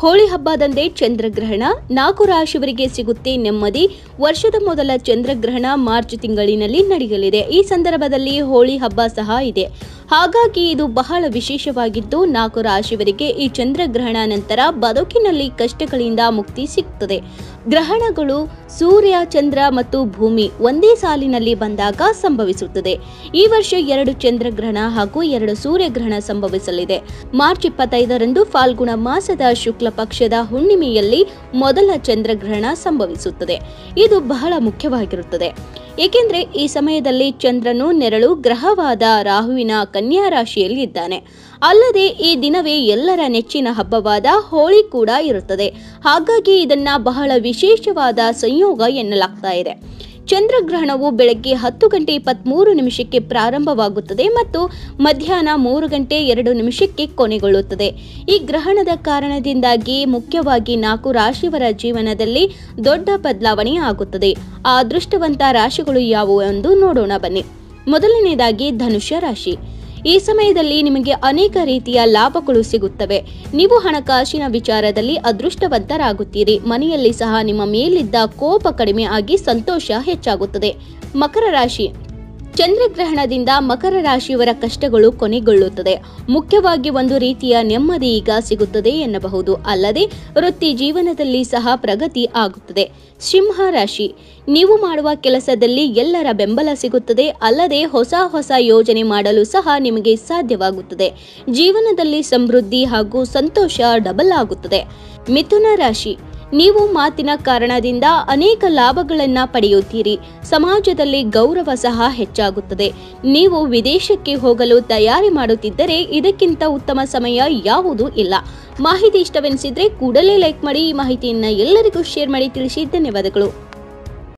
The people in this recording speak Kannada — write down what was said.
ಹೋಳಿ ಹಬ್ಬದಂದೇ ಚಂದ್ರಗ್ರಹಣ, 4 ರಾಶಿಯವರಿಗೆ ಸಿಗುತ್ತೆ ನೆಮ್ಮದಿ. ವರ್ಷದ ಮೊದಲ ಚಂದ್ರಗ್ರಹಣ ಮಾರ್ಚ್ ತಿಂಗಳಿನಲ್ಲಿ ನಡೆಯಲಿದೆ. ಈ ಸಂದರ್ಭದಲ್ಲಿ ಹೋಳಿ ಹಬ್ಬ ಸಹ ಇದೆ. ಹಾಗಾಗಿ ಇದು ಬಹಳ ವಿಶೇಷವಾಗಿದ್ದು 4 ರಾಶಿಯವರಿಗೆ ಈ ಚಂದ್ರಗ್ರಹಣ ನಂತರ ಬದುಕಿನಲ್ಲಿ ಕಷ್ಟಗಳಿಂದ ಮುಕ್ತಿ ಸಿಗುತ್ತದೆ. ಗ್ರಹಣಗಳು ಸೂರ್ಯ, ಚಂದ್ರ ಮತ್ತು ಭೂಮಿ ಒಂದೇ ಸಾಲಿನಲ್ಲಿ ಬಂದಾಗ ಸಂಭವಿಸುತ್ತದೆ. ಈ ವರ್ಷ 2 ಚಂದ್ರಗ್ರಹಣ ಹಾಗೂ 2 ಸೂರ್ಯಗ್ರಹಣ ಸಂಭವಿಸಲಿದೆ. ಮಾರ್ಚ್ 25ರಂದು ಫಾಲ್ಗುಣ ಮಾಸದ ಶುಕ್ಲ ಪಕ್ಷದ ಹುಣ್ಣಿಮೆಯಲ್ಲಿ ಮೊದಲ ಚಂದ್ರಗ್ರಹಣ ಸಂಭವಿಸುತ್ತದೆ. ಇದು ಬಹಳ ಮುಖ್ಯವಾಗಿರುತ್ತದೆ. ಏಕೆಂದರೆ ಈ ಸಮಯದಲ್ಲಿ ಚಂದ್ರನು ನೆರಳು ಗ್ರಹವಾದ ರಾಹುವಿನ ಕನ್ಯಾ ರಾಶಿಯಲ್ಲಿ ಇದ್ದಾನೆ. ಅಲ್ಲದೆ ಈ ದಿನವೇ ಎಲ್ಲರ ನೆಚ್ಚಿನ ಹಬ್ಬವಾದ ಹೋಳಿ ಕೂಡ ಇರುತ್ತದೆ. ಹಾಗಾಗಿ ಇದನ್ನ ಬಹಳ ವಿಶೇಷವಾದ ಸಂಯೋಗ ಎನ್ನಲಾಗ್ತಾ ಇದೆ. ಚಂದ್ರಗ್ರಹಣವು ಬೆಳಗ್ಗೆ 10:23 ಪ್ರಾರಂಭವಾಗುತ್ತದೆ ಮತ್ತು ಮಧ್ಯಾಹ್ನ 3:02 ಕೊನೆಗೊಳ್ಳುತ್ತದೆ. ಈ ಗ್ರಹಣದ ಕಾರಣದಿಂದಾಗಿ ಮುಖ್ಯವಾಗಿ 4 ರಾಶಿಯವರ ಜೀವನದಲ್ಲಿ ದೊಡ್ಡ ಬದಲಾವಣೆ ಆಗುತ್ತದೆ. ಆ ಅದೃಷ್ಟವಂತ ರಾಶಿಗಳು ಯಾವುವು ಎಂದು ನೋಡೋಣ ಬನ್ನಿ. ಮೊದಲನೇದಾಗಿ ಧನುಷ್ಯ ರಾಶಿ. ಈ ಸಮಯದಲ್ಲಿ ನಿಮಗೆ ಅನೇಕ ರೀತಿಯ ಲಾಭಗಳು ಸಿಗುತ್ತವೆ. ನೀವು ಹಣಕಾಸಿನ ವಿಚಾರದಲ್ಲಿ ಅದೃಷ್ಟವಂತರಾಗುತ್ತೀರಿ. ಮನೆಯಲ್ಲಿ ಸಹ ನಿಮ್ಮ ಮೇಲಿದ್ದ ಕೋಪ ಕಡಿಮೆ ಆಗಿ ಸಂತೋಷ ಹೆಚ್ಚಾಗುತ್ತದೆ. ಮಕರ ರಾಶಿ. ಚಂದ್ರಗ್ರಹಣದಿಂದ ಮಕರ ರಾಶಿಯವರ ಕಷ್ಟಗಳು ಕೊನೆಗೊಳ್ಳುತ್ತದೆ. ಮುಖ್ಯವಾಗಿ ಒಂದು ರೀತಿಯ ನೆಮ್ಮದಿ ಈಗ ಸಿಗುತ್ತದೆ ಎನ್ನಬಹುದು. ಅಲ್ಲದೆ ವೃತ್ತಿ ಜೀವನದಲ್ಲಿ ಸಹ ಪ್ರಗತಿ ಆಗುತ್ತದೆ. ಸಿಂಹ ರಾಶಿ. ನೀವು ಮಾಡುವ ಕೆಲಸದಲ್ಲಿ ಎಲ್ಲರ ಬೆಂಬಲ ಸಿಗುತ್ತದೆ. ಅಲ್ಲದೆ ಹೊಸ ಯೋಜನೆ ಮಾಡಲು ಸಹ ನಿಮಗೆ ಸಾಧ್ಯವಾಗುತ್ತದೆ. ಜೀವನದಲ್ಲಿ ಸಮೃದ್ಧಿ ಹಾಗೂ ಸಂತೋಷ ಡಬಲ್ ಆಗುತ್ತದೆ. ಮಿಥುನ ರಾಶಿ. ನೀವು ಮಾತಿನ ಕಾರಣದಿಂದ ಅನೇಕ ಲಾಭಗಳನ್ನ ಪಡೆಯುತ್ತೀರಿ. ಸಮಾಜದಲ್ಲಿ ಗೌರವ ಸಹ ಹೆಚ್ಚಾಗುತ್ತದೆ. ನೀವು ವಿದೇಶಕ್ಕೆ ಹೋಗಲು ತಯಾರಿ ಮಾಡುತ್ತಿದ್ದರೆ ಇದಕ್ಕಿಂತ ಉತ್ತಮ ಸಮಯ ಯಾವುದೂ ಇಲ್ಲ. ಮಾಹಿತಿ ಇಷ್ಟವೆನಿಸಿದ್ರೆ ಕೂಡಲೇ ಲೈಕ್ ಮಾಡಿ. ಈ ಮಾಹಿತಿಯನ್ನು ಎಲ್ಲರಿಗೂ ಶೇರ್ ಮಾಡಿ ತಿಳಿಸಿ. ಧನ್ಯವಾದಗಳು.